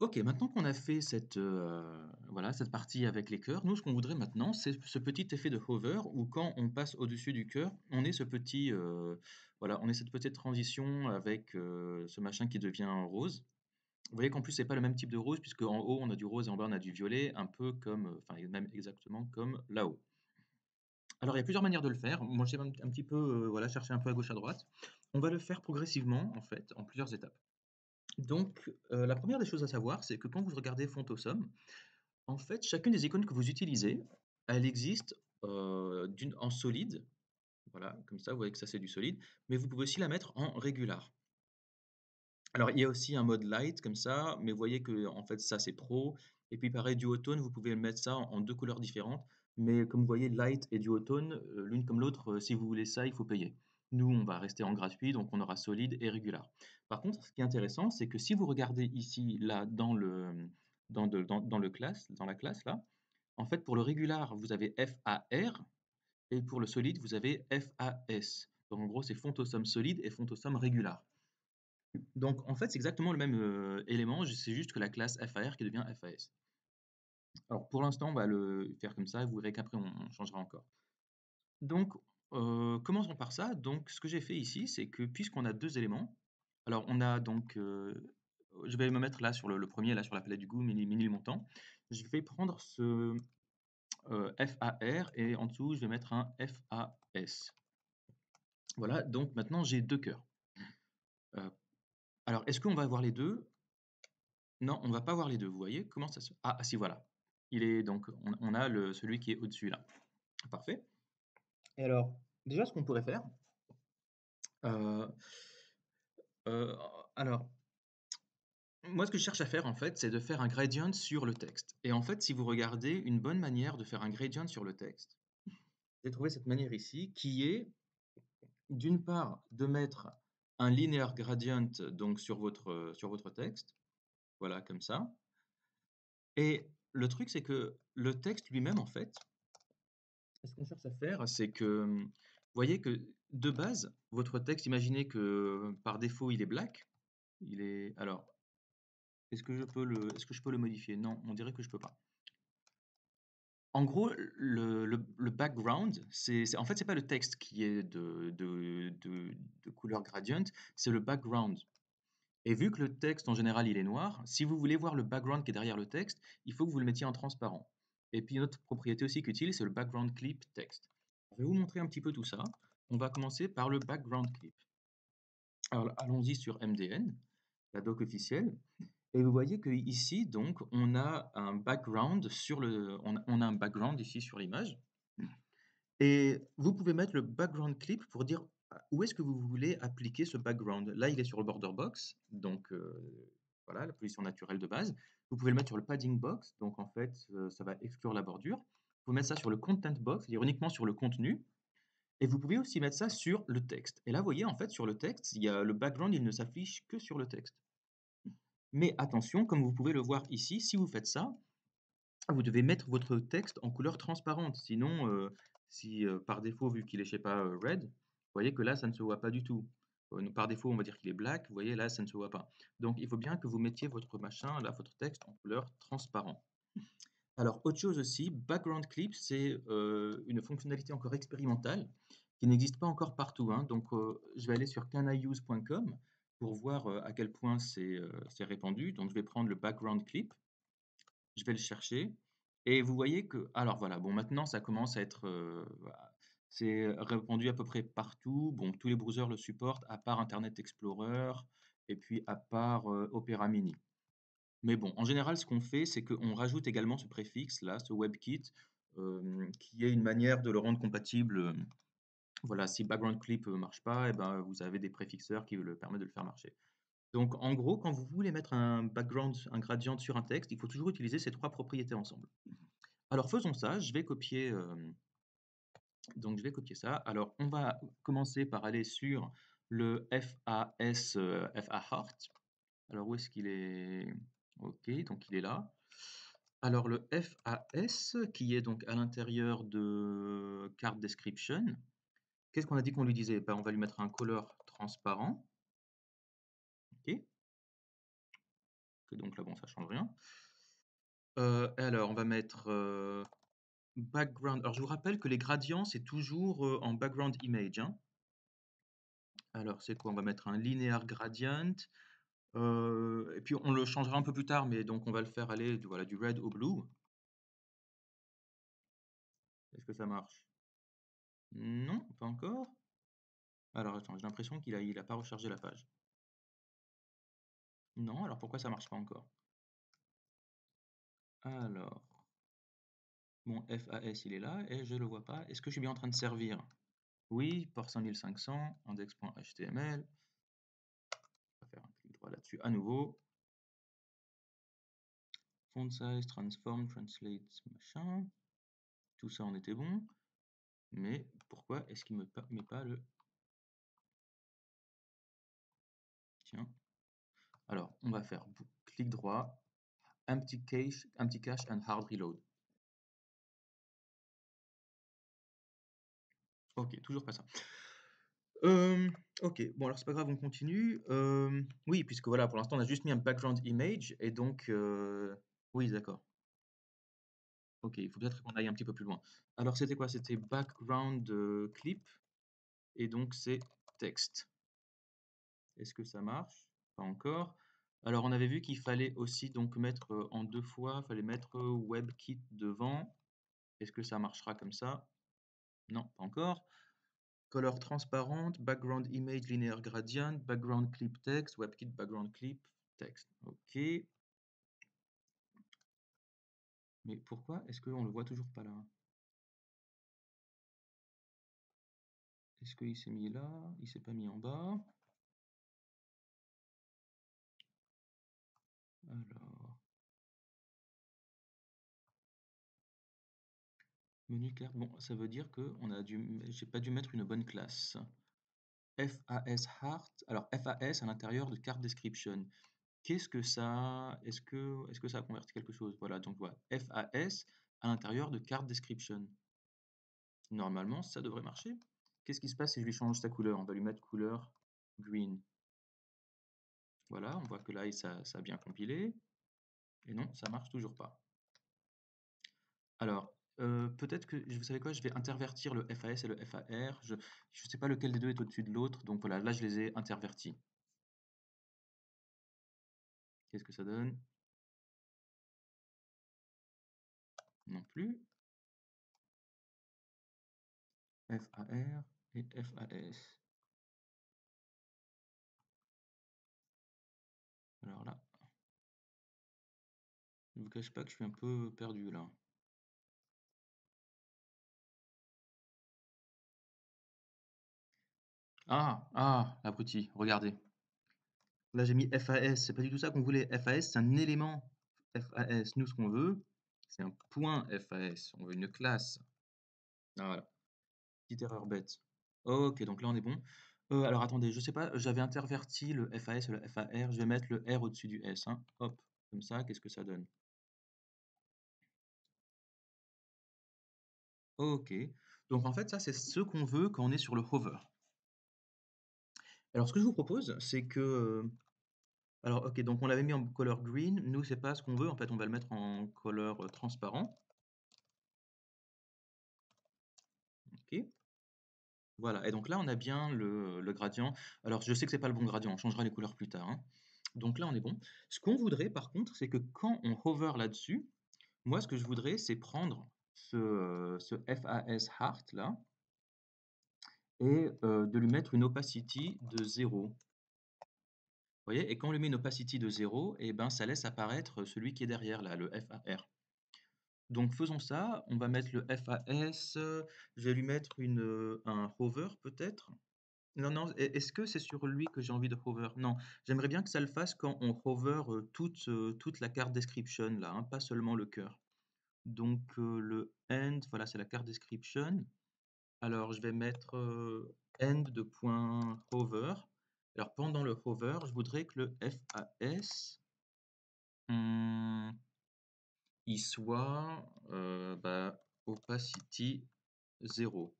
Ok, maintenant qu'on a fait voilà, cette partie avec les cœurs, nous, ce qu'on voudrait maintenant, c'est ce petit effet de hover où quand on passe au-dessus du cœur, on est voilà, on est cette petite transition avec ce machin qui devient rose. Vous voyez qu'en plus, c'est pas le même type de rose, puisque en haut, on a du rose et en bas, on a du violet, un peu comme, enfin, même exactement comme là-haut. Alors, il y a plusieurs manières de le faire. Moi, j'ai un petit peu, voilà, cherché un peu à gauche, à droite. On va le faire progressivement, en fait, en plusieurs étapes. Donc, la première des choses à savoir, c'est que quand vous regardez Font Awesome, en fait, chacune des icônes que vous utilisez, elle existe, en solide, voilà, comme ça, vous voyez que ça, c'est du solide, mais vous pouvez aussi la mettre en régular. Alors, il y a aussi un mode light comme ça, mais vous voyez que en fait, ça, c'est pro et puis pareil, duotone, vous pouvez mettre ça en 2 couleurs différentes, mais comme vous voyez, light et duotone, l'une comme l'autre, si vous voulez ça, il faut payer. Nous, on va rester en gratuit, donc on aura solide et régular. Par contre, ce qui est intéressant, c'est que si vous regardez ici, là, dans le classe dans la classe là, en fait, pour le régular, vous avez FAR et pour le solide, vous avez FAS. Donc en gros, c'est Font Awesome solide et Font Awesome régular. Donc, en fait, c'est exactement le même élément, c'est juste que la classe FAR qui devient FAS. Alors, pour l'instant, on va le faire comme ça, et vous verrez qu'après, on changera encore. Donc, commençons par ça. Donc, ce que j'ai fait ici, c'est que puisqu'on a deux éléments, alors on a donc, je vais me mettre là sur le premier, là sur la palette du goût, mini le montant. Je vais prendre ce FAR et en dessous, je vais mettre un FAS. Voilà, donc maintenant j'ai deux cœurs. Euh, alors, est-ce qu'on va avoir les deux? Non, on va pas voir les 2. Vous voyez? Comment ça se ah si voilà. Il est donc on a celui qui est au-dessus là. Parfait. Et alors, déjà ce qu'on pourrait faire, heu heu, alors, moi ce que je cherche à faire en fait, c'est de faire un gradient sur le texte. Et en fait, si vous regardez, une bonne manière de faire un gradient sur le texte, j'ai trouvé cette manière ici qui est, d'une part, de mettre un linear gradient donc sur votre texte, voilà comme ça. Et le truc c'est que le texte lui-même en fait, ce qu'on cherche à faire, c'est que, vous voyez que de base, votre texte, imaginez que par défaut, il est black. Alors, est-ce que je peux le modifier? Non, on dirait que je peux pas. En gros, le background, en fait, c'est pas le texte qui est de couleur gradient, c'est le background. Et vu que le texte, en général, il est noir, si vous voulez voir le background qui est derrière le texte, il faut que vous le mettiez en transparent. Et puis, une autre propriété aussi qu'utile, c'est le background clip text. Je vais vous montrer un petit peu tout ça. On va commencer par le background clip. Alors, allons-y sur MDN, la doc officielle. Et vous voyez que ici, donc, on a un background on a un background ici sur l'image. Et vous pouvez mettre le background clip pour dire où est-ce que vous voulez appliquer ce background. Là, il est sur le border box, donc voilà, la position naturelle de base. Vous pouvez le mettre sur le padding box, donc en fait, ça va exclure la bordure. Vous pouvez mettre ça sur le content box, c'est-à-dire uniquement sur le contenu. Et vous pouvez aussi mettre ça sur le texte. Et là, vous voyez, en fait, sur le texte, il y a le background, il ne s'affiche que sur le texte. Mais attention, comme vous pouvez le voir ici, si vous faites ça, vous devez mettre votre texte en couleur transparente. Sinon, si par défaut, vu qu'il est, je sais pas, red, vous voyez que là, ça ne se voit pas du tout. Par défaut, on va dire qu'il est black, vous voyez, là, ça ne se voit pas. Donc, il faut bien que vous mettiez votre machin, là, votre texte en couleur transparent. Alors, autre chose aussi, background clip, c'est une fonctionnalité encore expérimentale qui n'existe pas encore partout, hein. Donc, je vais aller sur caniuse.com pour voir à quel point c'est répandu. Donc, je vais prendre le background clip, je vais le chercher, et vous voyez que, alors voilà, bon, maintenant ça commence à être, voilà, c'est répandu à peu près partout. Bon, tous les browsers le supportent, à part Internet Explorer, et puis à part Opera Mini. Mais bon, en général, ce qu'on fait, c'est qu'on rajoute également ce préfixe là, ce WebKit, qui est une manière de le rendre compatible. Voilà, si background clip ne marche pas, et ben, vous avez des préfixeurs qui le permettent de le faire marcher. Donc, en gros, quand vous voulez mettre un background, un gradient sur un texte, il faut toujours utiliser ces trois propriétés ensemble. Alors, faisons ça. Je vais copier. Donc, je vais copier ça. Alors, on va commencer par aller sur le FAS, FA Heart. Alors, où est-ce qu'il est? Ok, donc il est là. Alors, le FAS, qui est donc à l'intérieur de Card Description, qu'est-ce qu'on a dit qu'on lui disait? Ben, on va lui mettre un color transparent. Ok, Et donc là, bon, ça change rien. Alors, on va mettre background. Alors, je vous rappelle que les gradients, c'est toujours en background image, hein. Alors, c'est quoi? On va mettre un linear gradient. Et puis, on le changera un peu plus tard, mais donc on va le faire aller voilà, du red au blue. Est-ce que ça marche? Non, pas encore. Alors, attends, j'ai l'impression il a pas rechargé la page. Non, alors pourquoi ça marche pas encore? Alors, mon FAS, il est là et je le vois pas. Est-ce que je suis bien en train de servir? Oui, port 5500, index.html. On va faire un clic droit là-dessus à nouveau. Font size, transform, translate, machin. Tout ça, on était bon. Mais pourquoi est-ce qu'il me met pas le... Tiens. Alors, on va faire clic droit, empty cache and hard reload. Ok, toujours pas ça. Ok, bon alors c'est pas grave, on continue. Oui, puisque voilà, pour l'instant on a juste mis un background image et donc oui, d'accord. Ok, il faut peut-être qu'on aille un petit peu plus loin. Alors c'était quoi? C'était background clip et donc c'est texte. Est-ce que ça marche? Pas encore. Alors on avait vu qu'il fallait aussi donc mettre en 2 fois, il fallait mettre WebKit devant. Est-ce que ça marchera comme ça? Non, pas encore. Color transparente, background image linear gradient, background clip text, WebKit background clip text. Ok. Mais pourquoi est-ce qu'on le voit toujours pas là? Est-ce qu'il s'est mis là? Il s'est pas mis en bas? Alors, menu clair. Bon, ça veut dire que j'ai pas dû mettre une bonne classe. FAS Heart. Alors FAS à l'intérieur de card description. Qu'est-ce que ça? Est-ce que ça a converti quelque chose? Voilà, donc voilà. FAS à l'intérieur de card description. Normalement, ça devrait marcher. Qu'est-ce qui se passe si je lui change sa couleur? On va lui mettre couleur green. Voilà, on voit que là, ça a bien compilé. Et non, ça marche toujours pas. Alors, peut-être que, vous savez quoi, je vais intervertir le FAS et le FAR. Je ne sais pas lequel des deux est au-dessus de l'autre, donc voilà, là je les ai intervertis. Qu'est-ce que ça donne? Non plus. FAR et FAS. Alors là, je ne vous cache pas que je suis un peu perdu là. L'abruti, regardez. Là, j'ai mis FAS, c'est pas du tout ça qu'on voulait. FAS, c'est un élément FAS. Nous, ce qu'on veut, c'est un point FAS. On veut une classe. Ah, voilà. Petite erreur bête. Ok, donc là, on est bon. Alors, attendez, je sais pas, j'avais interverti le FAS et le FAR. Je vais mettre le R au-dessus du S, hein. Hop, comme ça, qu'est-ce que ça donne? Ok. Donc, en fait, ça, c'est ce qu'on veut quand on est sur le hover. Alors, ce que je vous propose, c'est que... Alors, ok, donc on l'avait mis en color green. Nous, c'est pas ce qu'on veut. En fait, on va le mettre en couleur transparent. Ok. Voilà. Et donc là, on a bien le gradient. Alors, je sais que c'est pas le bon gradient. On changera les couleurs plus tard, hein. Donc là, on est bon. Ce qu'on voudrait, par contre, c'est que quand on hover là-dessus, moi, ce que je voudrais, c'est prendre ce FAS Heart là et de lui mettre une opacity de 0. Vous voyez? Et quand on lui met une opacity de 0, et ben, ça laisse apparaître celui qui est derrière là, le FAR. Donc faisons ça, on va mettre le FAS, je vais lui mettre un hover peut-être? Non, non, est-ce que c'est sur lui que j'ai envie de hover? Non, j'aimerais bien que ça le fasse quand on hover toute la carte description là, hein, pas seulement le cœur. Donc le end, voilà, c'est la carte description. Alors je vais mettre end de point hover. Alors pendant le hover, je voudrais que le FAS, il soit opacity 0.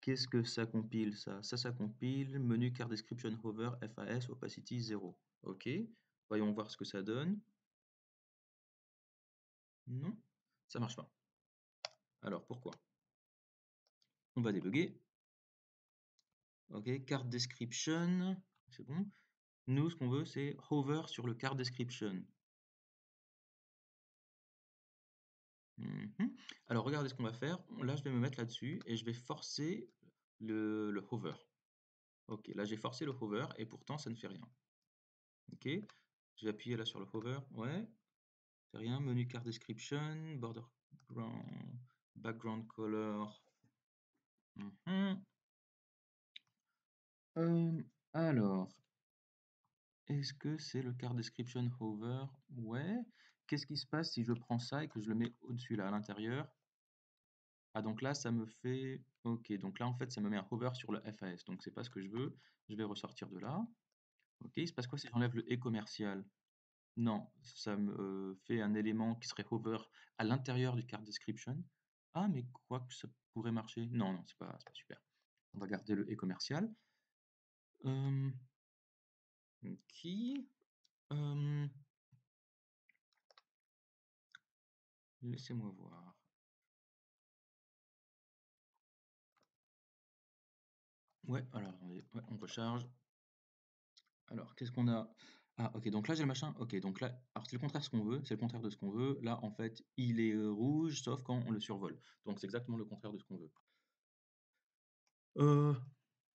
Qu'est-ce que ça compile ça? Ça compile menu card description hover FAS opacity 0. OK. Voyons voir ce que ça donne. Non, ça marche pas. Alors pourquoi? On va débugger. OK, card description, c'est bon. Nous, ce qu'on veut, c'est hover sur le card description. Mhm. Alors, regardez ce qu'on va faire. Là, je vais me mettre là-dessus et je vais forcer le hover. Ok, là, j'ai forcé le hover et pourtant, ça ne fait rien. Ok, je vais appuyer là sur le hover. Ouais, c'est rien. Menu card description, border background color. Mhm. Alors, est-ce que c'est le card description hover? Ouais. Qu'est-ce qui se passe si je prends ça et que je le mets au-dessus, là, à l'intérieur? Ah, donc là, ça me fait... Ok, donc là, en fait, ça me met un hover sur le FAS. Donc, c'est pas ce que je veux. Je vais ressortir de là. Ok, il se passe quoi si j'enlève le et commercial? Non, ça me fait un élément qui serait hover à l'intérieur du card description. Ah, mais quoi que ça pourrait marcher. Non, non, c'est pas super. On va garder le et commercial. Euh, qui laissez-moi voir. Ouais, alors attendez, ouais, on recharge. Alors, qu'est-ce qu'on a? Ah, ok, donc là j'ai le machin. Ok, donc là, alors c'est le contraire de ce qu'on veut, c'est le contraire de ce qu'on veut. Là, en fait, il est rouge, sauf quand on le survole. Donc c'est exactement le contraire de ce qu'on veut. Euh,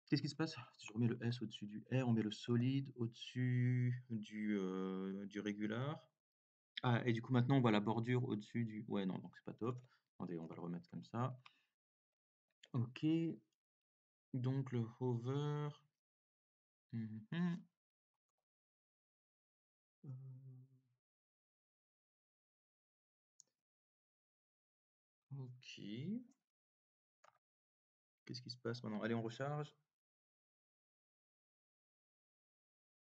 Qu'est-ce qui se passe si je remets le S au-dessus du R, on met le solide au-dessus du régular. Ah, et du coup maintenant on voit la bordure au-dessus du... Ouais, non, donc c'est pas top. Attendez, on va le remettre comme ça. Ok, donc le hover. Mhm. Euh, Ok. Qu'est-ce qui se passe maintenant? Allez, on recharge.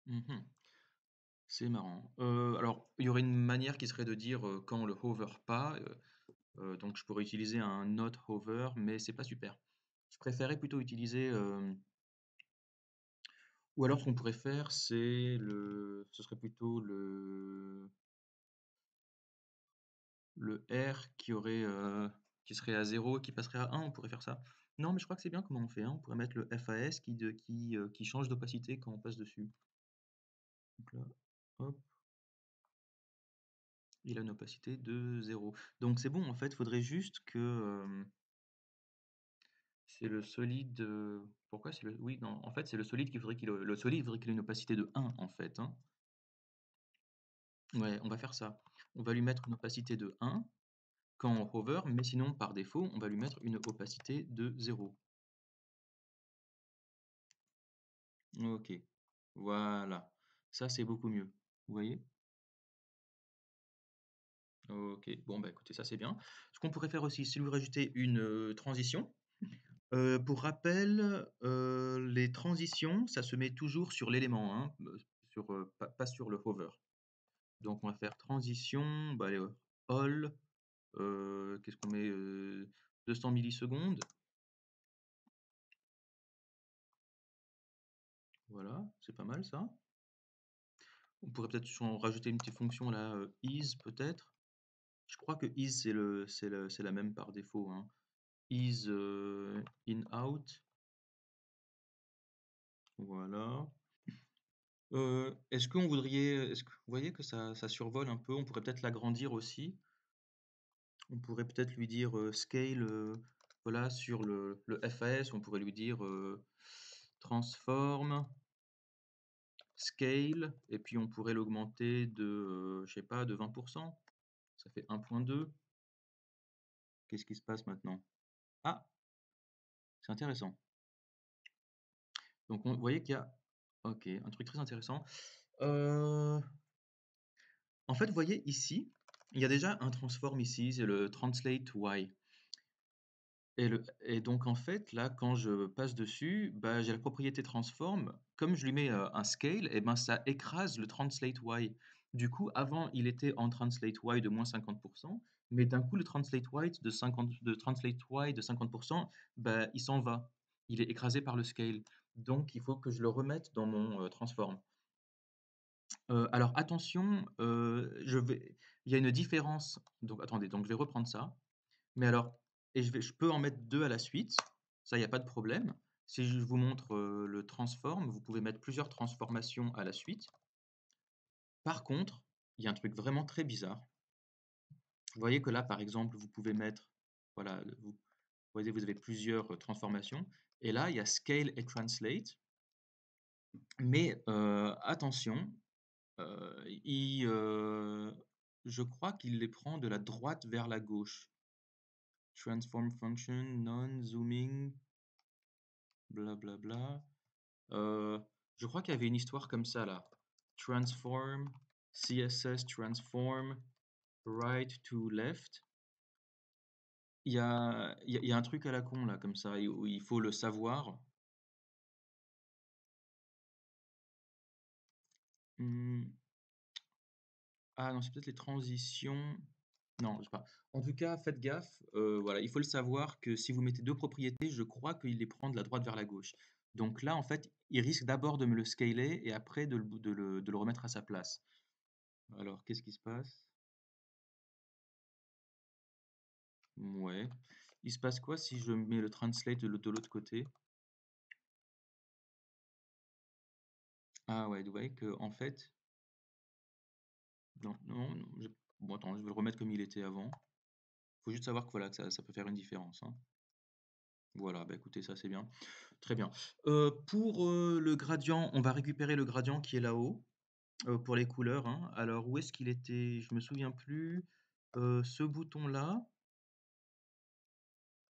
Mhm. C'est marrant. Alors, il y aurait une manière qui serait de dire quand on le hover pas. Donc, je pourrais utiliser un not hover, mais c'est pas super. Je préférais plutôt utiliser. Ou alors, ce qu'on pourrait faire, ce serait plutôt le R qui serait à 0 et qui passerait à 1. On pourrait faire ça. Non, mais je crois que c'est bien comment on fait, hein. On pourrait mettre le FAS qui change d'opacité quand on passe dessus. Donc là, hop, il a une opacité de 0. Donc c'est bon, en fait, il faudrait juste que c'est le solide. Pourquoi c'est le. Oui, non, en fait, c'est le solide le solide, il faudrait qu'il ait une opacité de 1, en fait, hein. Ouais, on va faire ça. On va lui mettre une opacité de 1 quand on hover, mais sinon, par défaut, on va lui mettre une opacité de 0. Ok, voilà. Ça, c'est beaucoup mieux. Vous voyez? Ok, bon, bah écoutez, ça c'est bien. Ce qu'on pourrait faire aussi, c'est lui rajouter une transition. Pour rappel, les transitions, ça se met toujours sur l'élément, hein, pas sur le hover. Donc on va faire transition, bah, allez, all, qu'est-ce qu'on met? 200 millisecondes. Voilà, c'est pas mal ça. On pourrait peut-être rajouter une petite fonction là, is peut-être. Je crois que is c'est la même par défaut, hein. Is in out. Voilà. Est-ce que vous voyez que ça survole un peu? On pourrait peut-être l'agrandir aussi. On pourrait peut-être lui dire scale, voilà, sur le FAS, on pourrait lui dire transform, scale, et puis on pourrait l'augmenter de, je sais pas, de 20%. Ça fait 1.2. Qu'est-ce qui se passe maintenant? Ah, c'est intéressant. Donc vous voyez qu'il y a, ok, un truc très intéressant. Euh, En fait, vous voyez ici, il y a déjà un transform ici, c'est le translate y. Et donc en fait, là, quand je passe dessus, bah, j'ai la propriété transform. Comme je lui mets un scale, et ben, ça écrase le translate y. Du coup, avant, il était en translate y de moins 50%, mais d'un coup, le translate y de 50%, bah, il s'en va. Il est écrasé par le scale. Donc, il faut que je le remette dans mon transform. Alors attention, il y a une différence, donc attendez, donc je vais reprendre ça, mais alors je peux en mettre 2 à la suite, ça, il y a pas de problème. Si je vous montre, le transform, vous pouvez mettre plusieurs transformations à la suite. Par contre, il y a un truc vraiment très bizarre. Vous voyez que là, par exemple, vous pouvez mettre, voilà, vous voyez, vous avez plusieurs, transformations et là, il y a scale et translate, mais attention, je crois qu'il les prend de la droite vers la gauche. Transform function, non-zooming, blablabla. Je crois qu'il y avait une histoire comme ça là. Transform, CSS transform, right to left. Il y a un truc à la con là, comme ça, où il faut le savoir. Hmm. Ah non, c'est peut-être les transitions. Non, je sais pas. En tout cas, faites gaffe. Voilà, il faut le savoir que si vous mettez deux propriétés, je crois qu'il les prend de la droite vers la gauche. Donc là, en fait, il risque d'abord de me le scaler et après de le remettre à sa place. Alors, qu'est-ce qui se passe? Ouais. Il se passe quoi si je mets le translate de l'autre côté? Ah ouais, vous voyez que en fait, non, non, non, bon, attends, je vais le remettre comme il était avant. Faut juste savoir que voilà, que ça peut faire une différence, hein. Voilà, bah écoutez, ça c'est bien. Très bien. Pour le gradient, on va récupérer le gradient qui est là-haut, pour les couleurs, hein. Alors, où est-ce qu'il était? Je me souviens plus. Ce bouton-là,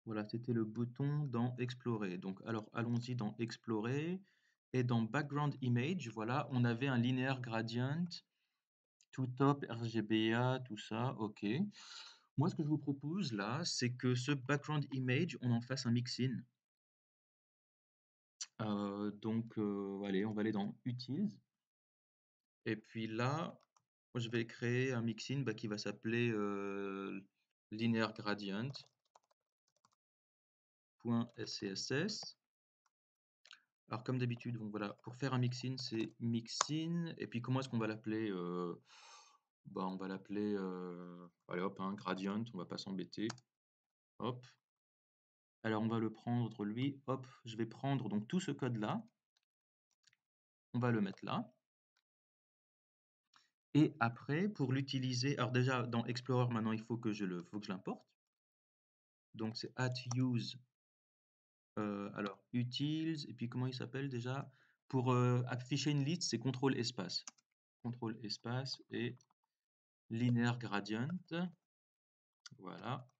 voilà, c'était le bouton dans Explorer. Donc, alors, allons-y dans Explorer. Et dans Background Image, voilà, on avait un linéaire gradient, tout top, RGBA, tout ça, ok. Moi, ce que je vous propose là, c'est que ce Background Image, on en fasse un mix-in. Donc, allez, on va aller dans Utils. Et puis là, moi, je vais créer un mix-in bah, qui va s'appeler linear gradient.scss. Alors, comme d'habitude, donc, voilà, pour faire un mix-in, c'est mix-in. Et puis, comment est-ce qu'on va l'appeler bah, on va l'appeler, allez hop, hein, gradient, on va pas s'embêter. Hop. Alors, on va le prendre, lui. Hop, je vais prendre donc tout ce code-là. On va le mettre là. Et après, pour l'utiliser, alors déjà dans Explorer, maintenant il faut que je l'importe. Donc c'est @use, alors utils, et puis comment il s'appelle déjà? Pour afficher une liste, c'est CTRL espace. CTRL espace et linear gradient. Voilà.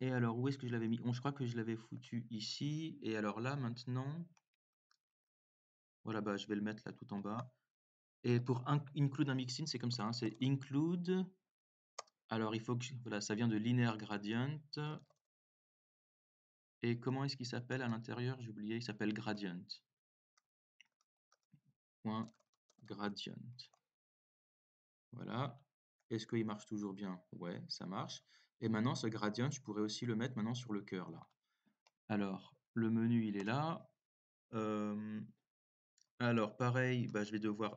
Et alors où est-ce que je l'avais mis? Je crois que je l'avais foutu ici. Et alors là maintenant, voilà, bah, je vais le mettre là tout en bas. Et pour include un mixin, c'est comme ça, hein, c'est include. Alors il faut que voilà, ça vient de linear gradient. Et comment est-ce qu'il s'appelle à l'intérieur? J'ai oublié, il s'appelle gradient. Point gradient. Voilà. Est-ce qu'il marche toujours bien? Ouais, ça marche. Et maintenant, ce gradient, je pourrais aussi le mettre maintenant sur le cœur, là. Alors, le menu, il est là. Alors, pareil, bah, je vais devoir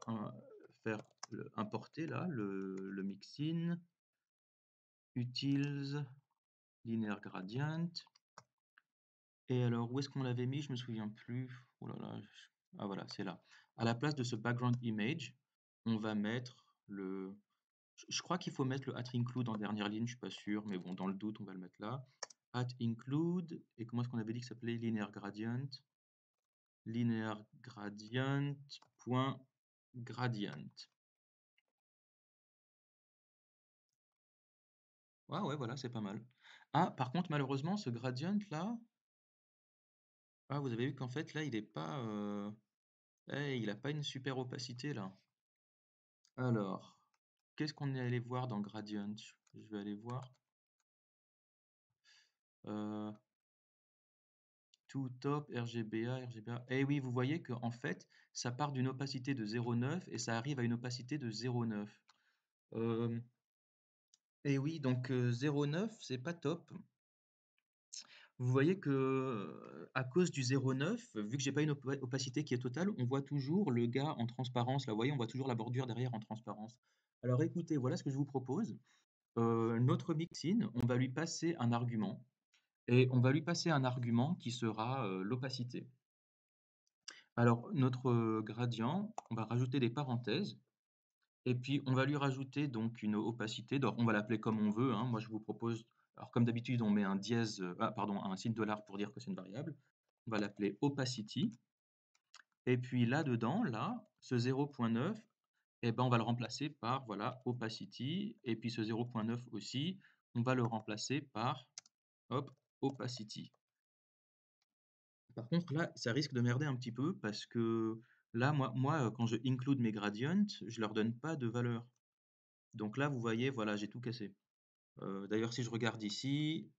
faire importer, là, le mixin. Utils, linear gradient. Et alors, où est-ce qu'on l'avait mis? Je me souviens plus. Oh là là. Ah voilà, c'est là. À la place de ce background image, on va mettre le. Je crois qu'il faut mettre le @include en dernière ligne, je suis pas sûr, mais bon, dans le doute, on va le mettre là. @include, et comment est-ce qu'on avait dit que ça s'appelait linear gradient? Linear gradient point gradient. Ouais, ouais, voilà, c'est pas mal. Ah, par contre, malheureusement, ce gradient là, ah, vous avez vu qu'en fait là, il est pas, il a pas une super opacité là. Alors, qu'est-ce qu'on est allé voir dans gradient? Je vais aller voir. Tout top, RGBA, RGBA. Eh oui, vous voyez qu'en fait, ça part d'une opacité de 0,9 et ça arrive à une opacité de 0,9. Et oui, donc 0,9, c'est pas top. vous voyez que, à cause du 0,9, vu que j'ai pas une opacité qui est totale, on voit toujours le gars en transparence là, vous voyez? On voit toujours la bordure derrière en transparence. Alors écoutez, voilà ce que je vous propose. Notre mixin, on va lui passer un argument et on va lui passer un argument qui sera, l'opacité. Alors notre, gradient, on va rajouter des parenthèses et puis on va lui rajouter donc une opacité, donc on va l'appeler comme on veut, hein. Moi je vous propose, alors comme d'habitude on met un dièse, pardon, un signe dollar pour dire que c'est une variable. On va l'appeler opacity et puis là-dedans, là, ce 0,9, et ben, on va le remplacer par, voilà, opacity et puis ce 0,9 aussi, on va le remplacer par, hop, opacity. Par contre là, ça risque de merder un petit peu parce que là, moi, quand je include mes gradients, je leur donne pas de valeur. Donc là, vous voyez, voilà, j'ai tout cassé. D'ailleurs, si je regarde ici,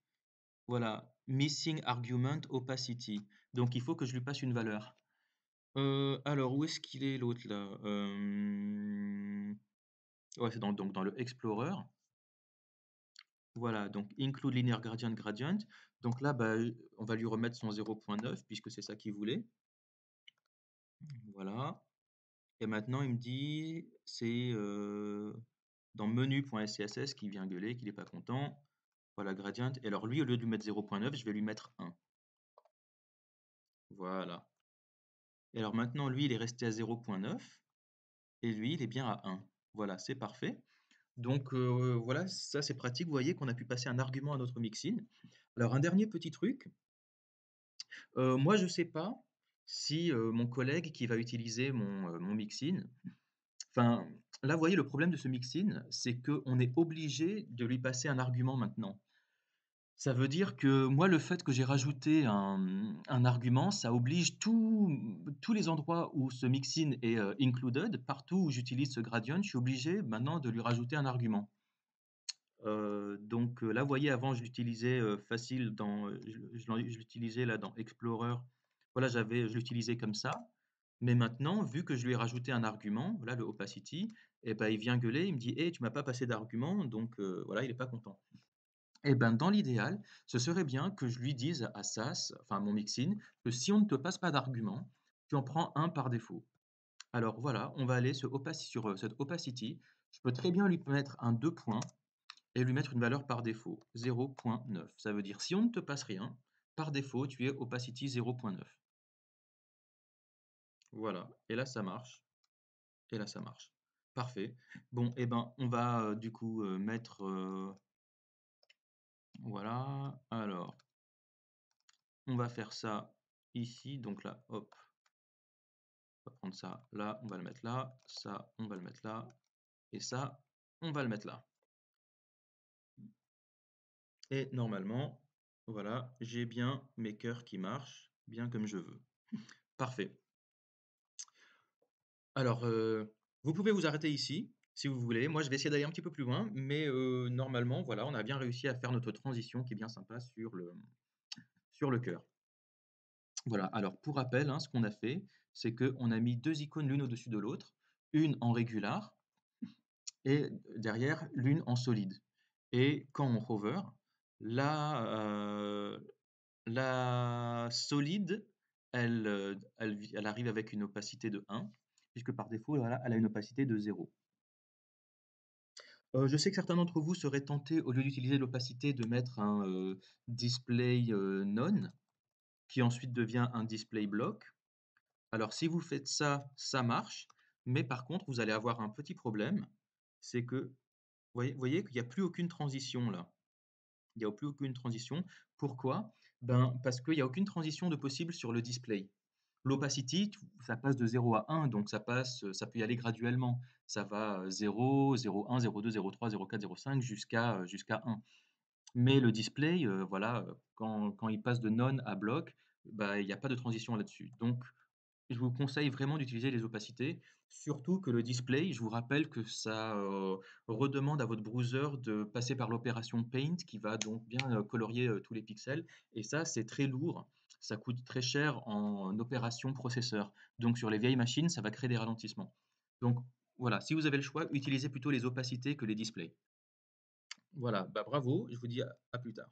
voilà, missing argument opacity. Donc il faut que je lui passe une valeur. Alors où est-ce qu'il est l'autre là? Ouais, c'est donc dans le Explorer. Voilà, donc include linear gradient gradient. Donc là, bah, on va lui remettre son 0,9 puisque c'est ça qu'il voulait. Voilà. Et maintenant, il me dit, c'est dans menu.scss qu'il vient gueuler, qu'il n'est pas content. Voilà, gradient. Et alors lui, au lieu de lui mettre 0,9, je vais lui mettre 1. Voilà. Et alors maintenant, lui, il est resté à 0,9 et lui, il est bien à 1. Voilà, c'est parfait. Donc voilà, ça c'est pratique. Vous voyez qu'on a pu passer un argument à notre mixin. Alors un dernier petit truc, moi je ne sais pas si mon collègue qui va utiliser mon mixin, enfin là vous voyez le problème de ce mixin, c'est qu'on est obligé de lui passer un argument maintenant. Ça veut dire que moi, le fait que j'ai rajouté un argument, ça oblige tous les endroits où ce mixin est included, partout où j'utilise ce gradient, je suis obligé maintenant de lui rajouter un argument. Donc là, vous voyez, avant, je l'utilisais facile dans, je l'utilisais là dans Explorer. Voilà, je l'utilisais comme ça. Mais maintenant, vu que je lui ai rajouté un argument, voilà, le opacity, et ben, il vient gueuler, il me dit, hey, tu m'as pas passé d'argument, donc voilà, il n'est pas content. Et ben, dans l'idéal, ce serait bien que je lui dise à SAS, enfin à mon mixin, que si on ne te passe pas d'argument, tu en prends un par défaut. Alors voilà, on va aller sur cette opacity. Je peux très bien lui mettre un 2 points et lui mettre une valeur par défaut, 0,9. Ça veut dire si on ne te passe rien, par défaut, tu es opacity 0,9. Voilà, et là ça marche, et là ça marche. Parfait. Bon, et ben on va du coup mettre voilà. Alors, on va faire ça ici. Donc là, hop, on va prendre ça là, on va le mettre là, ça, on va le mettre là, et ça, on va le mettre là. Et normalement, voilà, j'ai bien mes cœurs qui marchent, bien comme je veux. Parfait. Alors, vous pouvez vous arrêter ici, si vous voulez. Moi, je vais essayer d'aller un petit peu plus loin, mais normalement, voilà, on a bien réussi à faire notre transition qui est bien sympa sur le cœur. Voilà, alors pour rappel, hein, ce qu'on a fait, c'est qu'on a mis 2 icônes l'une au-dessus de l'autre, une en régular et derrière l'une en solide. Et quand on hover, la, la solide, elle arrive avec une opacité de 1, puisque par défaut, voilà, elle a une opacité de 0. Je sais que certains d'entre vous seraient tentés, au lieu d'utiliser l'opacité, de mettre un display none, qui ensuite devient un display block. Alors si vous faites ça, ça marche, mais par contre, vous allez avoir un petit problème, c'est que voyez qu'il n'y a plus aucune transition là. Il n'y a plus aucune transition. Pourquoi? Ben, parce qu'il n'y a aucune transition de possible sur le display. L'opacity, ça passe de 0 à 1, donc ça peut y aller graduellement. Ça va 0, 0,1, 0,2, 0,3, 0,4, 0,5 jusqu'à 1. Mais le display, voilà, quand il passe de none à block, bah, il n'y a pas de transition là-dessus. Donc, je vous conseille vraiment d'utiliser les opacités, surtout que le display, je vous rappelle que ça redemande à votre browser de passer par l'opération Paint qui va donc bien colorier tous les pixels. Et ça, c'est très lourd. Ça coûte très cher en opération processeur. Donc sur les vieilles machines, ça va créer des ralentissements. Donc voilà, si vous avez le choix, utilisez plutôt les opacités que les displays. Voilà, bah bravo, je vous dis à plus tard.